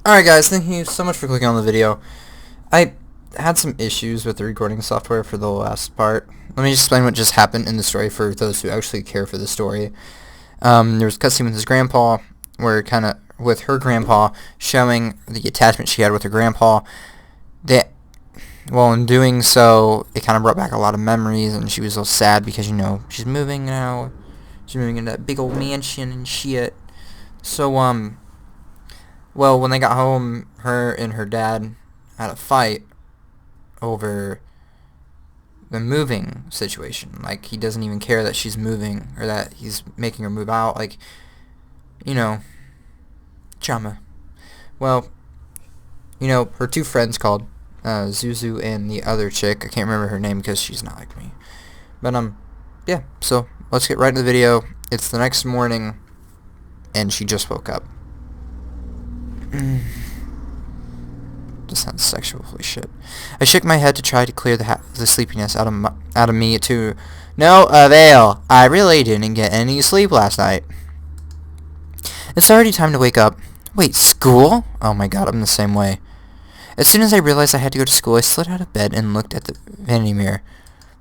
Alright guys, thank you so much for clicking on the video. I had some issues with the recording software for the last part. Let me just explain what just happened in the story for those who actually care for the story. There was a cutscene with his grandpa, where with her grandpa showing the attachment she had with her grandpa. Well, in doing so, it kind of brought back a lot of memories, and she was all sad because, you know, she's moving now. She's moving into that big old mansion and shit. So, well, when they got home, her and her dad had a fight over the moving situation. Like, he doesn't even care that she's moving, or that he's making her move out. Like, you know, trauma. Well, you know, her two friends called Zuzu and the other chick. I can't remember her name because she's not like me. But, yeah, so let's get right into the video. It's the next morning, and she just woke up. This sounds sexual, holy shit. I shook my head to try to clear the sleepiness out of me to no avail. I really didn't get any sleep last night. It's already time to wake up. Wait, school? Oh my god, I'm the same way. As soon as I realized I had to go to school, I slid out of bed and looked at the vanity mirror.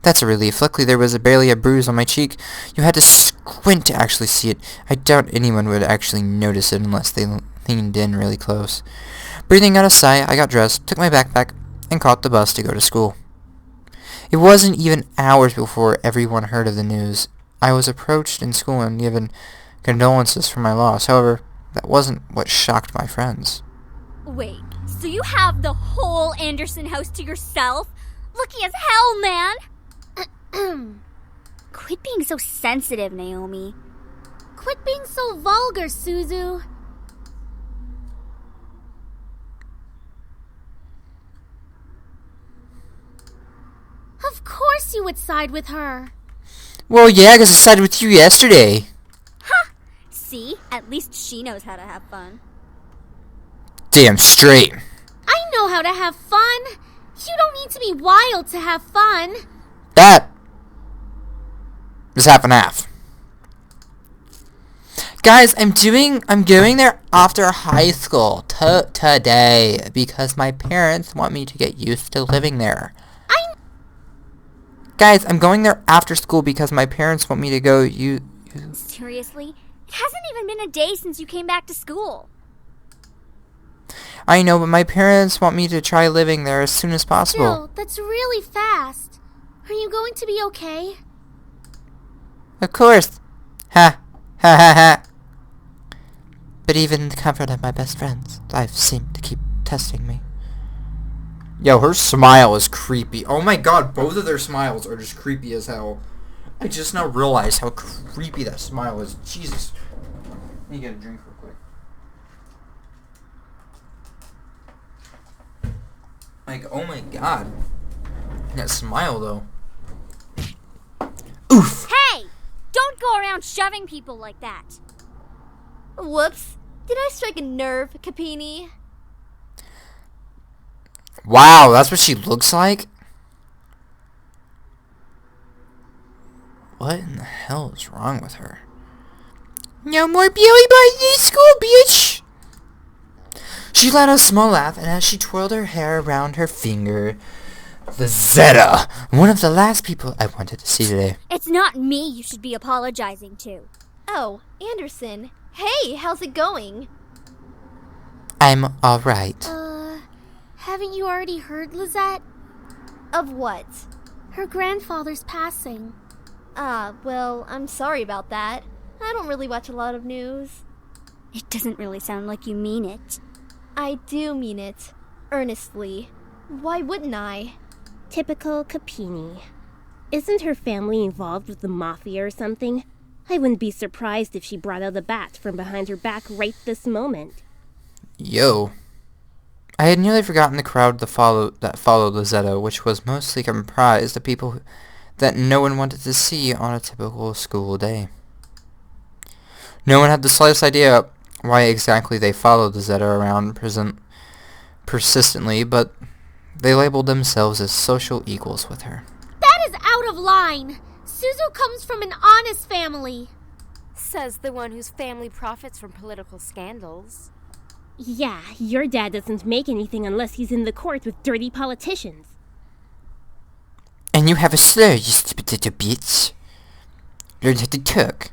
That's a relief. Luckily, there was barely a bruise on my cheek. You had to squint to actually see it. I doubt anyone would actually notice it unless they leaned in really close. Breathing out a sigh, I got dressed, took my backpack, and caught the bus to go to school. It wasn't even hours before everyone heard of the news. I was approached in school and given condolences for my loss. However, that wasn't what shocked my friends. Wait, so you have the whole Anderson house to yourself? Lucky as hell, man! Quit being so sensitive, Naomi. Quit being so vulgar, Suzu. Of course you would side with her. Well, yeah, because I sided with you yesterday. Huh! See? At least she knows how to have fun. Damn straight. I know how to have fun. You don't need to be wild to have fun. That is half and half. Guys, I'm going there after high school today because my parents want me to get used to living there. Guys, I'm going there after school because my parents want me to go. Seriously? It hasn't even been a day since you came back to school. I know, but my parents want me to try living there as soon as possible. Still, that's really fast. Are you going to be okay? Of course. Ha. Ha ha ha. But even in the comfort of my best friends, life seemed to keep testing me. Yo, her smile is creepy. Oh my god, both of their smiles are just creepy as hell. I just now realized how creepy that smile is. Jesus. Let me get a drink real quick. Like, oh my god. That smile, though. Oof! Hey! Don't go around shoving people like that. Whoops. Did I strike a nerve, Capini? Wow, that's what she looks like? What in the hell is wrong with her? No more beauty by this school, bitch! She let out a small laugh, and as she twirled her hair around her finger, Zeta, one of the last people I wanted to see today. It's not me you should be apologizing to. Oh, Anderson. Hey, how's it going? I'm alright. Haven't you already heard, Lizette? Of what? Her grandfather's passing. Well, I'm sorry about that. I don't really watch a lot of news. It doesn't really sound like you mean it. I do mean it. Earnestly. Why wouldn't I? Typical Capini. Isn't her family involved with the mafia or something? I wouldn't be surprised if she brought out a bat from behind her back right this moment. Yo. I had nearly forgotten the crowd that followed Lizetta, which was mostly comprised of people that no one wanted to see on a typical school day. No one had the slightest idea why exactly they followed Lizetta around persistently, but they labeled themselves as social equals with her. That is out of line. Suzu comes from an honest family. Says the one whose family profits from political scandals. Yeah, your dad doesn't make anything unless he's in the court with dirty politicians. And you have a slur, you stupid little bitch. Learn how to talk.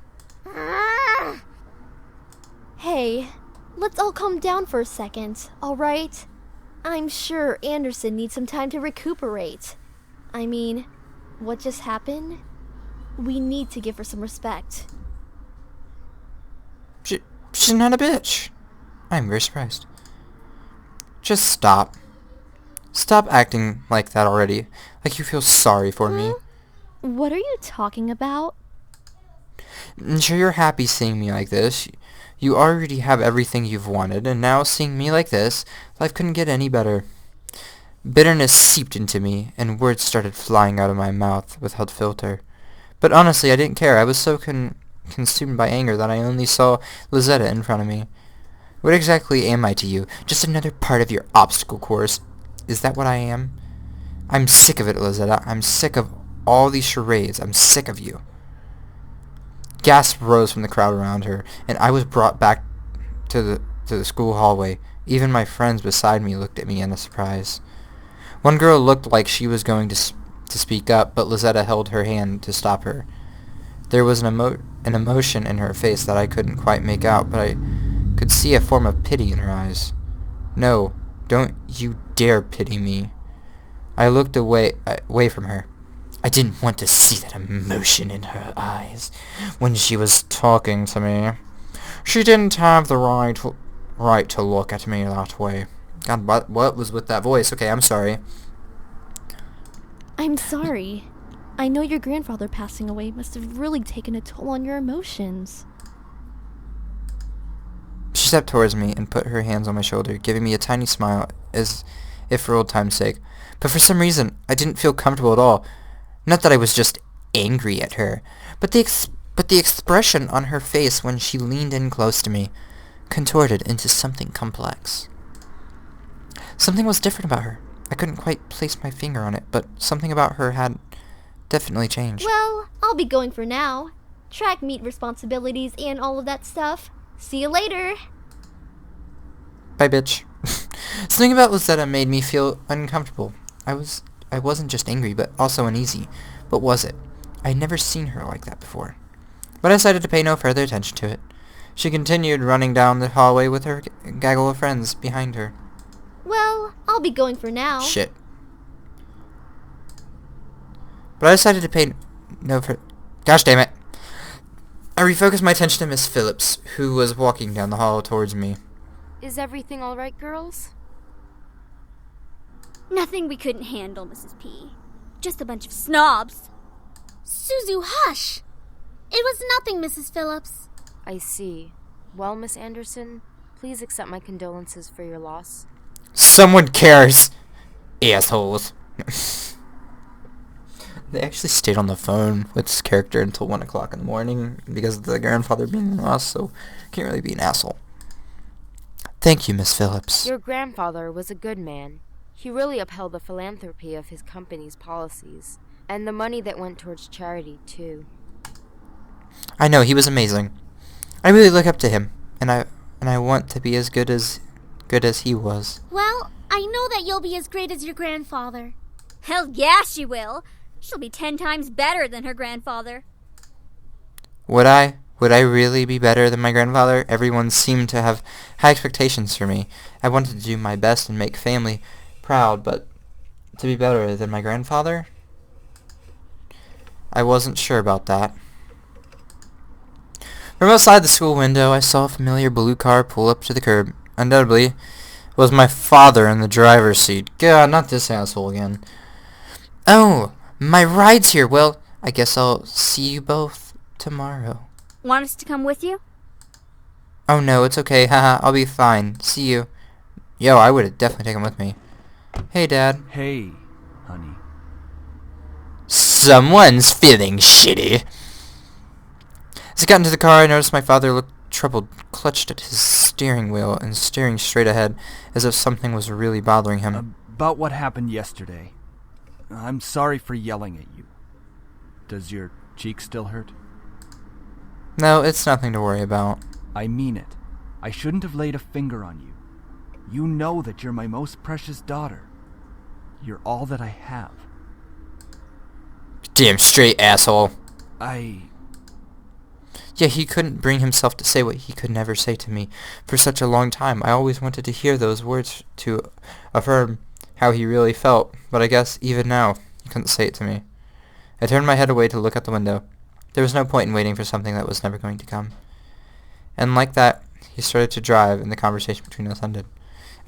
Hey, let's all calm down for a second, alright? I'm sure Anderson needs some time to recuperate. I mean, what just happened? We need to give her some respect. She's not a bitch. I'm very surprised. Just stop. Stop acting like that already. Like you feel sorry for me. What are you talking about? I'm sure you're happy seeing me like this. You already have everything you've wanted, and now seeing me like this, life couldn't get any better. Bitterness seeped into me, and words started flying out of my mouth without filter. But honestly, I didn't care. I was so consumed by anger that I only saw Lizetta in front of me. What exactly am I to you? Just another part of your obstacle course. Is that what I am? I'm sick of it, Lizetta. I'm sick of all these charades. I'm sick of you. Gasps rose from the crowd around her, and I was brought back to the school hallway. Even my friends beside me looked at me in surprise. One girl looked like she was going to speak up, but Lizetta held her hand to stop her. There was an emotion in her face that I couldn't quite make out, but I could see a form of pity in her eyes. No, don't you dare pity me. I looked away from her. I didn't want to see that emotion in her eyes when she was talking to me. She didn't have the right to look at me that way. God, what was with that voice? Okay, I'm sorry. I'm sorry. I know your grandfather passing away must have really taken a toll on your emotions. She stepped towards me and put her hands on my shoulder, giving me a tiny smile as if for old time's sake. But for some reason, I didn't feel comfortable at all. Not that I was just angry at her, but the expression on her face when she leaned in close to me contorted into something complex. Something was different about her. I couldn't quite place my finger on it, but something about her had definitely changed. Well, I'll be going for now. Track meet responsibilities and all of that stuff. See you later. Bye, bitch. Something about Lizetta made me feel uncomfortable. I wasn't just angry, but also uneasy. What was it? I had never seen her like that before. But I decided to pay no further attention to it. She continued running down the hallway with her gaggle of friends behind her. Well, I'll be going for now. Shit. But I decided to pay no further... Gosh damn it. I refocused my attention to Miss Phillips, who was walking down the hall towards me. Is everything all right, girls? Nothing we couldn't handle, Mrs. P. Just a bunch of snobs. Suzu, hush! It was nothing, Mrs. Phillips. I see. Well, Miss Anderson, please accept my condolences for your loss. Someone cares! Assholes. They actually stayed on the phone with this character until 1 o'clock in the morning because of the grandfather being lost, so can't really be an asshole. Thank you, Miss Phillips. Your grandfather was a good man. He really upheld the philanthropy of his company's policies, and the money that went towards charity, too. I know, he was amazing. I really look up to him, and I want to be as good as he was. Well, I know that you'll be as great as your grandfather. Hell yeah, she will. She'll be 10 times better than her grandfather. Would I? Would I really be better than my grandfather? Everyone seemed to have high expectations for me. I wanted to do my best and make family proud, but to be better than my grandfather? I wasn't sure about that. From outside the school window, I saw a familiar blue car pull up to the curb. Undoubtedly, it was my father in the driver's seat. God, not this asshole again. Oh, my ride's here. Well, I guess I'll see you both tomorrow. Want us to come with you? Oh no, it's okay. Haha, I'll be fine. See you. Yo, I would have definitely taken him with me. Hey, Dad. Hey, honey. Someone's feeling shitty. As I got into the car, I noticed my father looked troubled, clutched at his steering wheel, and staring straight ahead, as if something was really bothering him. About what happened yesterday. I'm sorry for yelling at you. Does your cheek still hurt? No, it's nothing to worry about. I mean it. I shouldn't have laid a finger on you. You know that you're my most precious daughter. You're all that I have. Damn straight, asshole. Yeah, he couldn't bring himself to say what he could never say to me for such a long time. I always wanted to hear those words to affirm how he really felt, but I guess even now he couldn't say it to me. I turned my head away to look out the window. There was no point in waiting for something that was never going to come. And like that, he started to drive, and the conversation between us ended.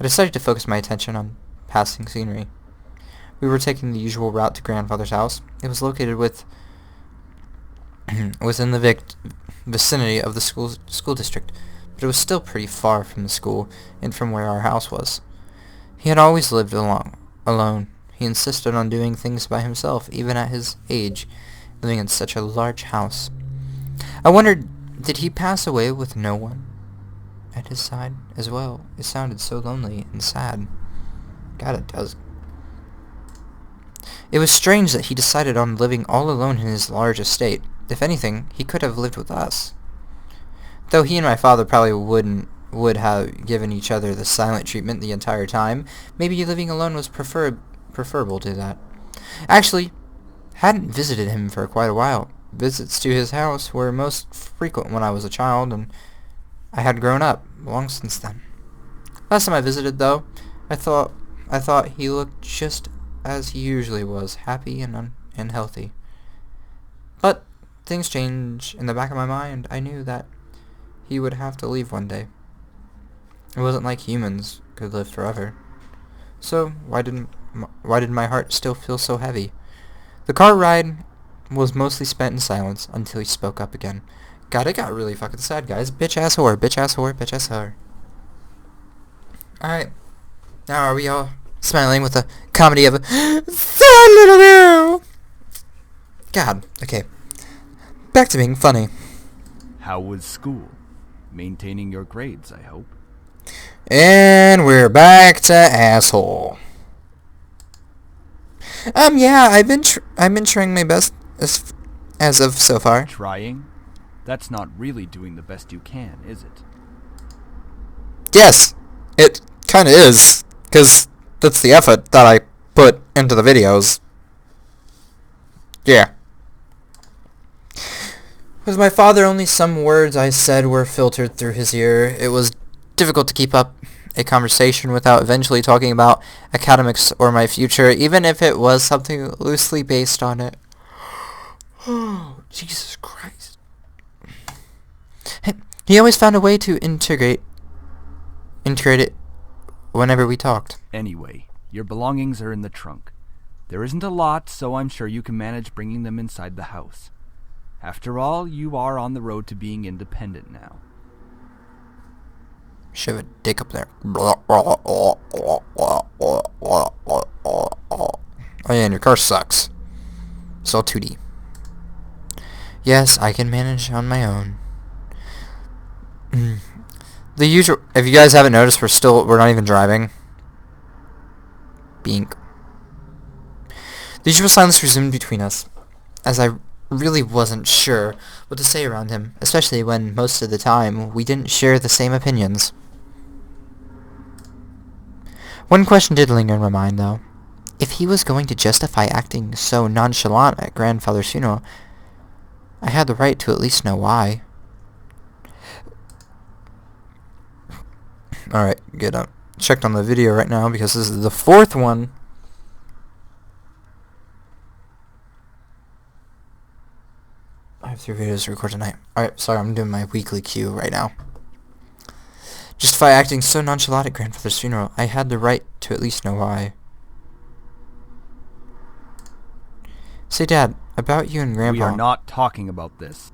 I decided to focus my attention on passing scenery. We were taking the usual route to grandfather's house. It was located within the vicinity of the school district, but it was still pretty far from the school and from where our house was. He had always lived alone. He insisted on doing things by himself, even at his age, living in such a large house. I wondered, did he pass away with no one at his side as well? It sounded so lonely and sad. God, it does. It was strange that he decided on living all alone in his large estate. If anything, he could have lived with us. Though he and my father probably would have given each other the silent treatment the entire time, maybe living alone was preferable to that. Actually, hadn't visited him for quite a while. Visits to his house were most frequent when I was a child, and I had grown up long since then. Last time I visited, though, I thought he looked just as he usually was, happy and healthy. But things change. In the back of my mind, I knew that he would have to leave one day. It wasn't like humans could live forever. So why did my heart still feel so heavy? The car ride was mostly spent in silence until he spoke up again. God, it got really fucking sad, guys. Bitch ass whore, bitch ass whore, bitch ass whore. Alright. Now are we all smiling with a comedy of a sad little girl? God, okay. Back to being funny. How was school? Maintaining your grades, I hope. And we're back to asshole. Yeah, I've been trying my best as of so far. Trying? That's not really doing the best you can, is it? Yes, it kinda is, 'cause that's the effort that I put into the videos. Yeah. With my father, only some words I said were filtered through his ear. It was difficult to keep up a conversation without eventually talking about academics or my future, even if it was something loosely based on it. Oh, Jesus Christ. He always found a way to integrate it whenever we talked. Anyway, your belongings are in the trunk. There isn't a lot, so I'm sure you can manage bringing them inside the house. After all, you are on the road to being independent now. Shove a dick up there. Oh yeah, and your car sucks. It's all 2D. Yes, I can manage on my own. The usual. If you guys haven't noticed, we're not even driving. Bink. The usual silence resumed between us, as I really wasn't sure what to say around him, especially when most of the time we didn't share the same opinions. One question did linger in my mind, though. If he was going to justify acting so nonchalant at grandfather's funeral, I had the right to at least know why. Alright, good. Checked on the video right now because this is the fourth one. I have 3 videos to record tonight. Alright, sorry, I'm doing my weekly queue right now. Justify acting so nonchalant at grandfather's funeral. I had the right to at least know why. Say, Dad, about you and Grandpa. We are not talking about this.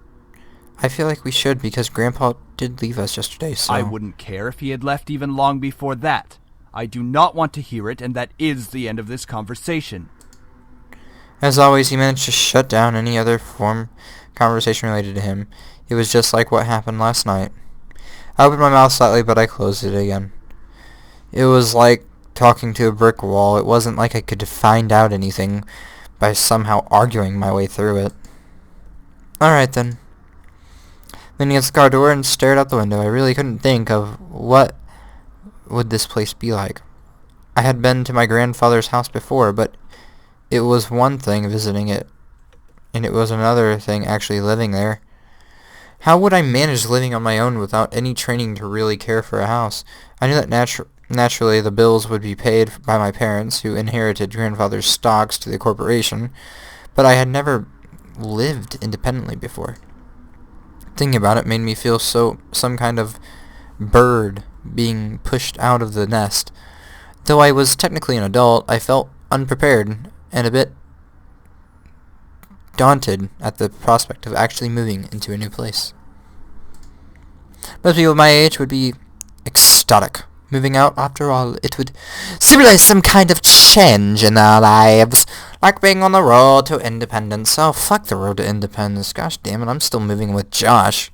I feel like we should because Grandpa did leave us yesterday, so... I wouldn't care if he had left even long before that. I do not want to hear it, and that is the end of this conversation. As always, he managed to shut down any other conversation related to him. It was just like what happened last night. I opened my mouth slightly, but I closed it again. It was like talking to a brick wall. It wasn't like I could find out anything by somehow arguing my way through it. Alright then. Leaning against the car door and stared out the window. I really couldn't think of what would this place be like? I had been to my grandfather's house before, but it was one thing visiting it, and it was another thing actually living there. How would I manage living on my own without any training to really care for a house? I knew that naturally the bills would be paid by my parents, who inherited grandfather's stocks to the corporation, but I had never lived independently before. Thinking about it made me feel some kind of bird being pushed out of the nest. Though I was technically an adult, I felt unprepared and a bit daunted at the prospect of actually moving into a new place. Most people my age would be ecstatic. Moving out, after all, it would symbolize some kind of change in their lives, like being on the road to independence. Oh, fuck the road to independence. Gosh damn it, I'm still moving with Josh.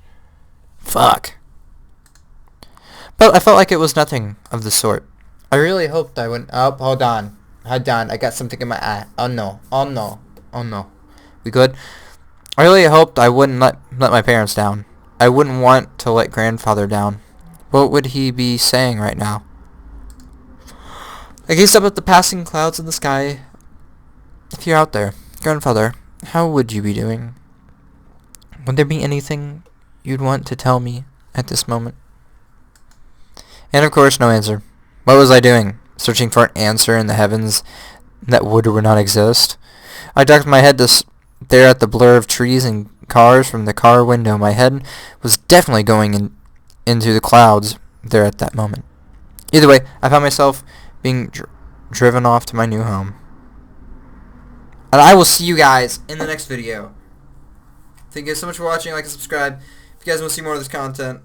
Fuck. But I felt like it was nothing of the sort. I really hoped I wouldn't... Oh, hold on. Hold on, I got something in my eye. Oh no. Oh no. Oh no. We good? I really hoped I wouldn't let my parents down. I wouldn't want to let grandfather down. What would he be saying right now? I gazed up at the passing clouds in the sky. If you're out there, grandfather, how would you be doing? Would there be anything you'd want to tell me at this moment? And of course, no answer. What was I doing? Searching for an answer in the heavens that would or would not exist? I ducked my head to stare at the blur of trees and cars from the car window. My head was definitely going into the clouds there at that moment. Either way, I found myself being driven off to my new home. And I will see you guys in the next video. Thank you guys so much for watching. Like and subscribe. If you guys want to see more of this content,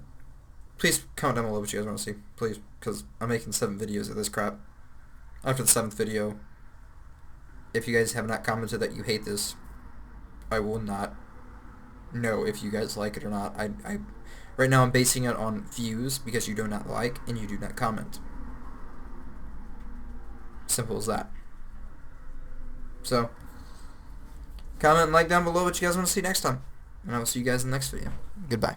please comment down below what you guys want to see. Please, because I'm making 7 videos of this crap. After the 7th video, if you guys have not commented that you hate this, I will not know if you guys like it or not. Right now I'm basing it on views because you do not like and you do not comment. Simple as that. So, comment and like down below what you guys want to see next time. And I will see you guys in the next video. Goodbye.